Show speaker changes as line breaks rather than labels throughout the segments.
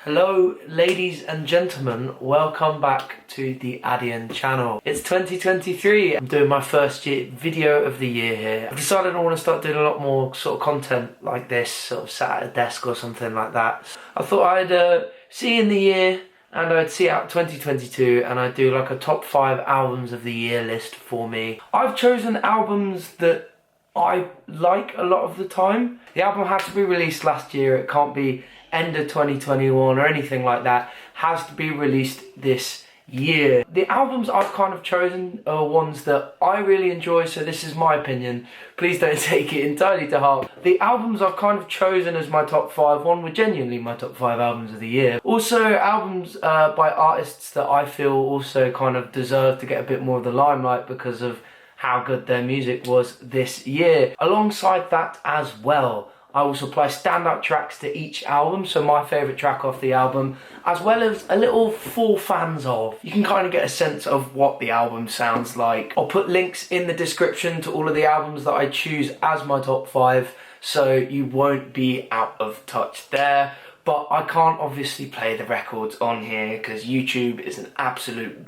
Hello ladies and gentlemen, welcome back to the ADian channel. It's 2023, I'm doing my first video of the year here. I've decided I want to start doing a lot more sort of content like this, sort of sat at a desk or something like that. I thought I'd see in the year and I'd see out 2022 and I'd do like a top 5 albums of the year list for me. I've chosen albums that I like a lot of the time. The album had to be released last year, it can't be end of 2021 or anything like that. Has to be released this year. The albums I've kind of chosen are ones that I really enjoy, so this is my opinion. Please don't take it entirely to heart. The albums I've kind of chosen as my top 5, one were genuinely my top 5 albums of the year. Also albums by artists that I feel also kind of deserve to get a bit more of the limelight because of how good their music was this year. Alongside that as well, I will supply standout tracks to each album, so my favourite track off the album, as well as a little for fans of. You can kind of get a sense of what the album sounds like. I'll put links in the description to all of the albums that I choose as my top 5, so you won't be out of touch there. But I can't obviously play the records on here because YouTube is an absolute...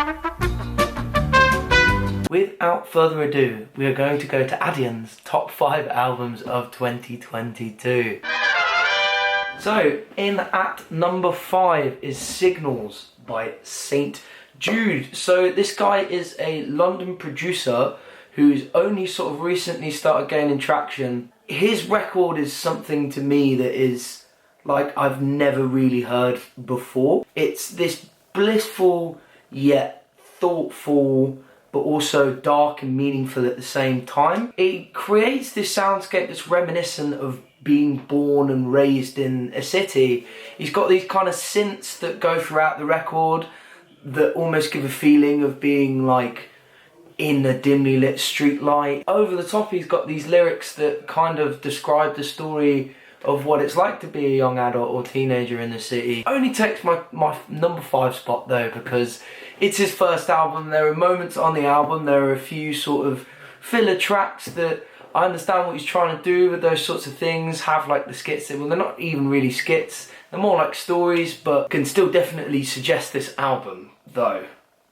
Without further ado, we are going to go to ADian's top 5 albums of 2022. So, in at number 5 is Signals by St. Jude. So this guy is a London producer who's only sort of recently started gaining traction. His record is something to me that is like I've never really heard before. It's this blissful yet thoughtful, but also dark and meaningful at the same time. It creates this soundscape that's reminiscent of being born and raised in a city. He's got these kind of synths that go throughout the record that almost give a feeling of being like in a dimly lit street light. Over the top, he's got these lyrics that kind of describe the story of what it's like to be a young adult or teenager in the city. Only takes my number 5 spot though, because it's his first album. There are moments on the album, there are a few sort of filler tracks that I understand what he's trying to do with those sorts of things, have like the skits, well they're not even really skits, they're more like stories, but can still definitely suggest this album though.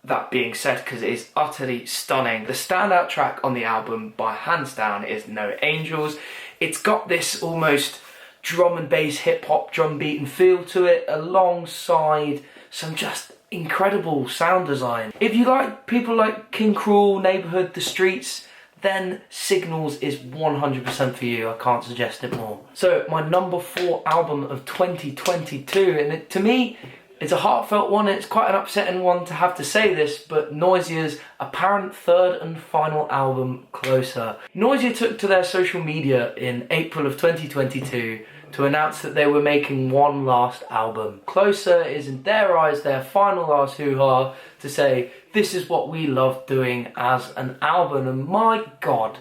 That being said, because it is utterly stunning. The standout track on the album by hands down is No Angels. It's got this almost drum and bass hip hop drum beat and feel to it, alongside some just incredible sound design. If you like people like King Cruel, Neighbourhood, The Streets, then Signals is 100% for you. I can't suggest it more. So my number 4 album of 2022, and to me it's a heartfelt one. It's quite an upsetting one to have to say this, but Noisea's apparent third and final album, Closer. Noisia took to their social media in April of 2022 to announce that they were making one last album. Closer is, in their eyes, their final last hoo-ha to say, this is what we love doing as an album, and my God,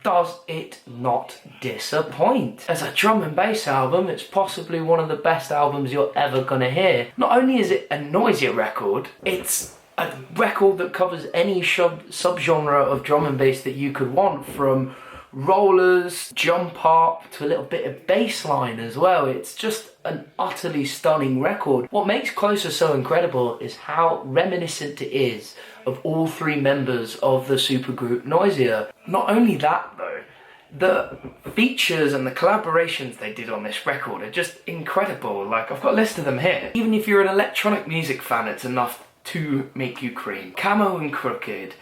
does it not disappoint. As a drum and bass album, it's possibly one of the best albums you're ever gonna hear. Not only is it a Noisia record, it's a record that covers any subgenre of drum and bass that you could want, from rollers, jump up, to a little bit of bass line as well. It's just an utterly stunning record. What makes Closer so incredible is how reminiscent it is of all 3 members of the supergroup Noisia. Not only that though, the features and the collaborations they did on this record are just incredible. Like, I've got a list of them here. Even if you're an electronic music fan, it's enough to make you cream. Camo and Crooked,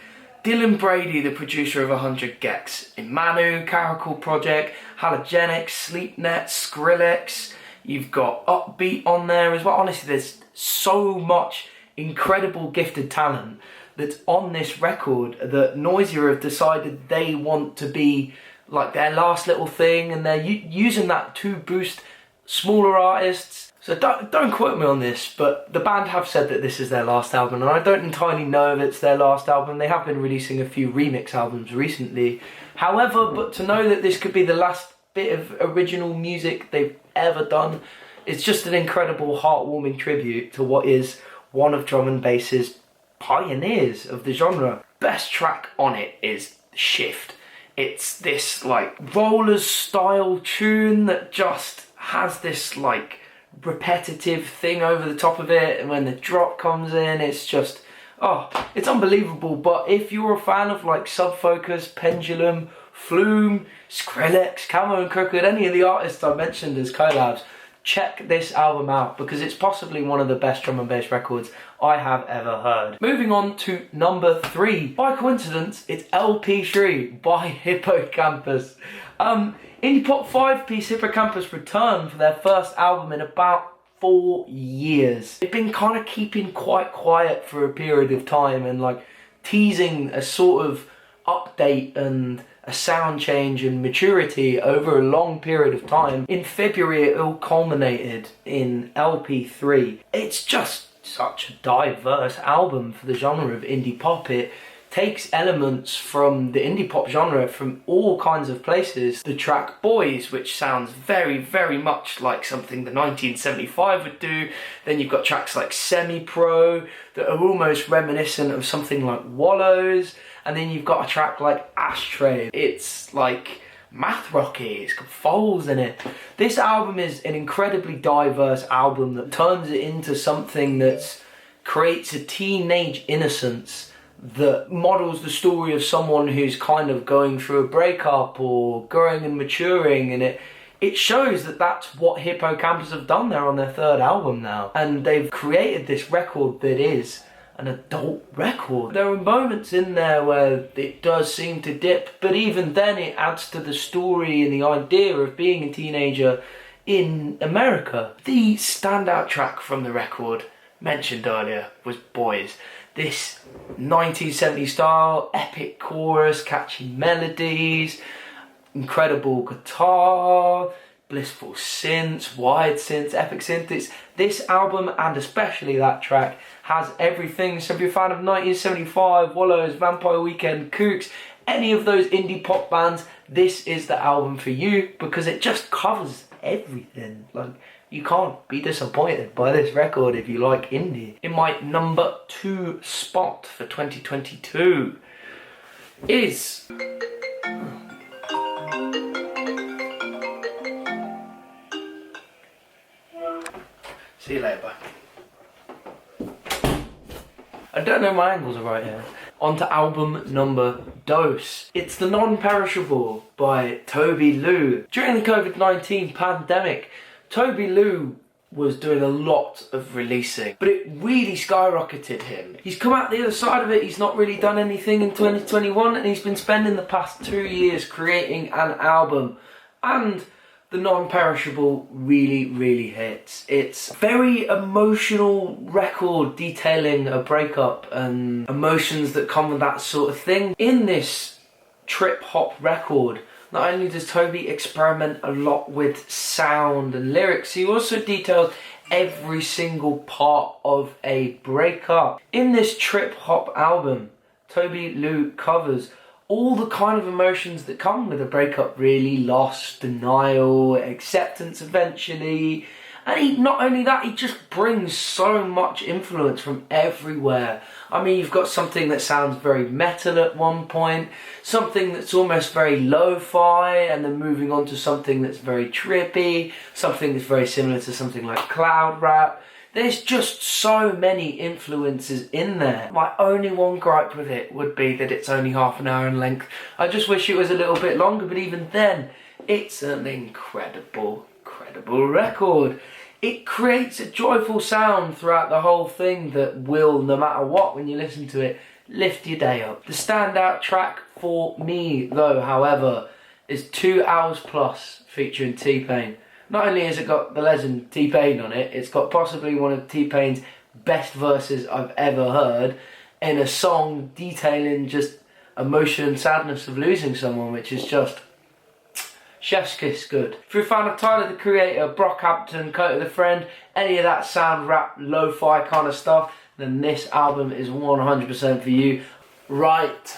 Dylan Brady, the producer of 100 Gex, Imanu, Caracal Project, Halogenic, Sleepnet, Skrillex. You've got Upbeat on there as well. Honestly, there's so much incredible gifted talent that's on this record that Noisia have decided they want to be like their last little thing, and they're using that to boost smaller artists. So don't quote me on this, but the band have said that this is their last album, and I don't entirely know if it's their last album. They have been releasing a few remix albums recently. However, but to know that this could be the last bit of original music they've ever done, it's just an incredible, heartwarming tribute to what is one of drum and bass's pioneers of the genre. Best track on it is Shift. It's this like Rollers style tune that just has this like repetitive thing over the top of it, and when the drop comes in, it's just, oh, it's unbelievable. But if you're a fan of like Sub Focus, Pendulum, Flume, Skrillex, Camo and Crooked, any of the artists I mentioned as collabs, check this album out because it's possibly one of the best drum and bass records I have ever heard. Moving on to number 3. By coincidence, it's LP3 by Hippocampus. Indie Pop 5-piece Hippocampus returned for their first album in about 4 years. They've been kind of keeping quite quiet for a period of time and like teasing a sort of update and a sound change and maturity over a long period of time. In February it all culminated in LP3. It's just such a diverse album for the genre of indie pop. It takes elements from the indie pop genre from all kinds of places. The track Boys, which sounds very, very much like something the 1975 would do. Then you've got tracks like Semi-Pro that are almost reminiscent of something like Wallows. And then you've got a track like Ashtray. It's like math rocky, it's got Foals in it. This album is an incredibly diverse album that turns it into something that creates a teenage innocence that models the story of someone who's kind of going through a breakup or growing and maturing, and it shows that that's what Hippocampus have done there on their 3rd album now. And they've created this record that is an adult record. There are moments in there where it does seem to dip, but even then it adds to the story and the idea of being a teenager in America. The standout track from the record, mentioned earlier, was Boys. This 1970s style, epic chorus, catchy melodies, incredible guitar, blissful synths, wide synths, epic synths. This album, and especially that track, has everything. So if you're a fan of 1975, Wallows, Vampire Weekend, Kooks, any of those indie pop bands, this is the album for you because it just covers everything. Like, you can't be disappointed by this record if you like indie. In my number 2 spot for 2022 is... See you later, bye. I don't know if my angles are right here. On to album number Dose. It's The Non-Perishable by Toby Lou. During the COVID-19 pandemic, Toby Lou was doing a lot of releasing, but it really skyrocketed him. He's come out the other side of it, he's not really done anything in 2021, and he's been spending the past 2 years creating an album. And The Non-Perishable really, really hits. It's a very emotional record detailing a breakup and emotions that come with that sort of thing. In this trip-hop record, not only does Toby experiment a lot with sound and lyrics, he also details every single part of a breakup. In this trip-hop album, Toby Lou covers all the kind of emotions that come with a breakup, really. Loss, denial, acceptance eventually. And not only that, he just brings so much influence from everywhere. I mean, you've got something that sounds very metal at one point, something that's almost very lo-fi, and then moving on to something that's very trippy, something that's very similar to something like cloud rap. There's just so many influences in there. My only one gripe with it would be that it's only half an hour in length. I just wish it was a little bit longer, but even then, it's an incredible record. It creates a joyful sound throughout the whole thing that will, no matter what, when you listen to it, lift your day up. The standout track for me, though, however, is 2 Hours Plus featuring T-Pain. Not only has it got the legend T-Pain on it, it's got possibly one of T-Pain's best verses I've ever heard in a song detailing just emotion and sadness of losing someone, which is just chef's kiss good. If you're a fan of Tyler the Creator, Brockhampton, Coat of the Friend, any of that sound rap, lo-fi kind of stuff, then this album is 100% for you. Right,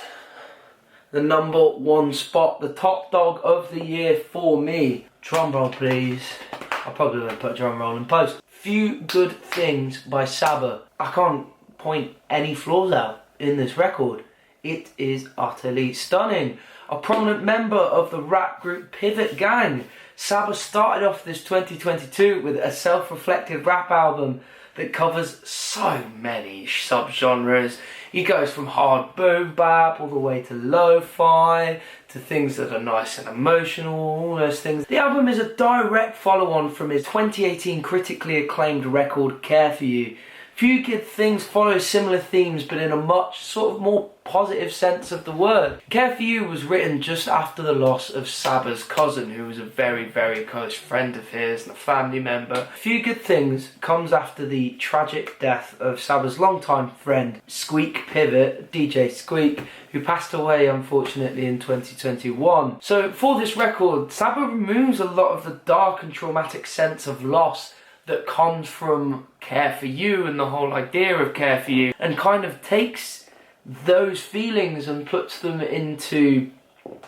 the number 1 spot, the top dog of the year for me. Drum roll, please. I probably won't put a drum roll in post. Few Good Things by Saba. I can't point any flaws out in this record. It is utterly stunning. a prominent member of the rap group Pivot Gang. Saba started off this 2022 with a self-reflective rap album that covers so many subgenres. He goes from hard boom bap all the way to lo-fi, to things that are nice and emotional, all those things. The album is a direct follow-on from his 2018 critically acclaimed record Care For You. Few Good Things follow similar themes, but in a much sort of more positive sense of the word. Care For You was written just after the loss of Saba's cousin, who was a very, very close friend of his and a family member. Few Good Things comes after the tragic death of Saba's longtime friend, Squeak Pivot, DJ Squeak, who passed away unfortunately in 2021. So for this record, Saba removes a lot of the dark and traumatic sense of loss that comes from Care For You and the whole idea of Care For You, and kind of takes those feelings and puts them into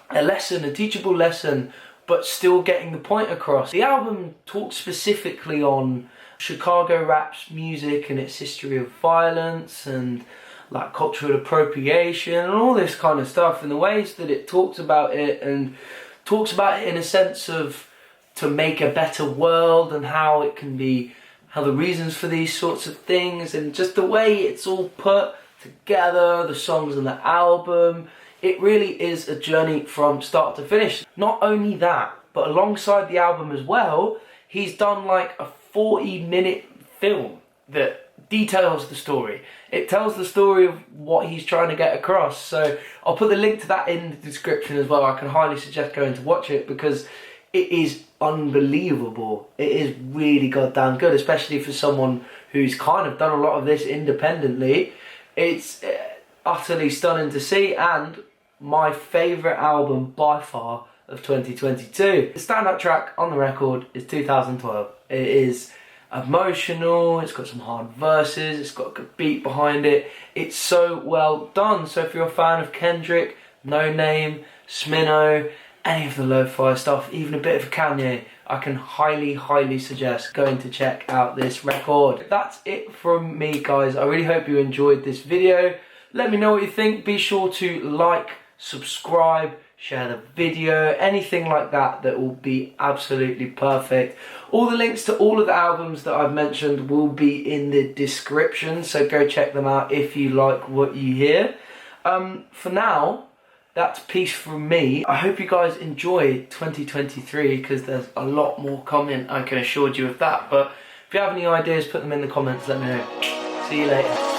a lesson, a teachable lesson, but still getting the point across. The album talks specifically on Chicago rap's music and its history of violence and like cultural appropriation and all this kind of stuff, and the ways that it talks about it, and talks about it in a sense of to make a better world, and how it can be, how the reasons for these sorts of things, and just the way it's all put together, the songs on the album. It really is a journey from start to finish. Not only that, but alongside the album as well, he's done like a 40-minute film that details the story. It tells the story of what he's trying to get across. So I'll put the link to that in the description as well. I can highly suggest going to watch it, because it is unbelievable. It is really goddamn good, especially for someone who's kind of done a lot of this independently. It's utterly stunning to see, and my favourite album by far of 2022. The standout track on the record is 2012. It is emotional, it's got some hard verses, it's got a good beat behind it. It's so well done. So if you're a fan of Kendrick, No Name, Smino, any of the lo-fi stuff, even a bit of Kanye, I can highly suggest going to check out this record. That's it from me, guys. I really hope you enjoyed this video. Let me know what you think. Be sure to like, subscribe, share the video, anything like that. That will be absolutely perfect. All the links to all of the albums that I've mentioned will be in the description, so go check them out if you like what you hear. For now, that's peace from me. I hope you guys enjoy 2023, because there's a lot more coming, I can assure you of that. But if you have any ideas, put them in the comments, let me know. See you later.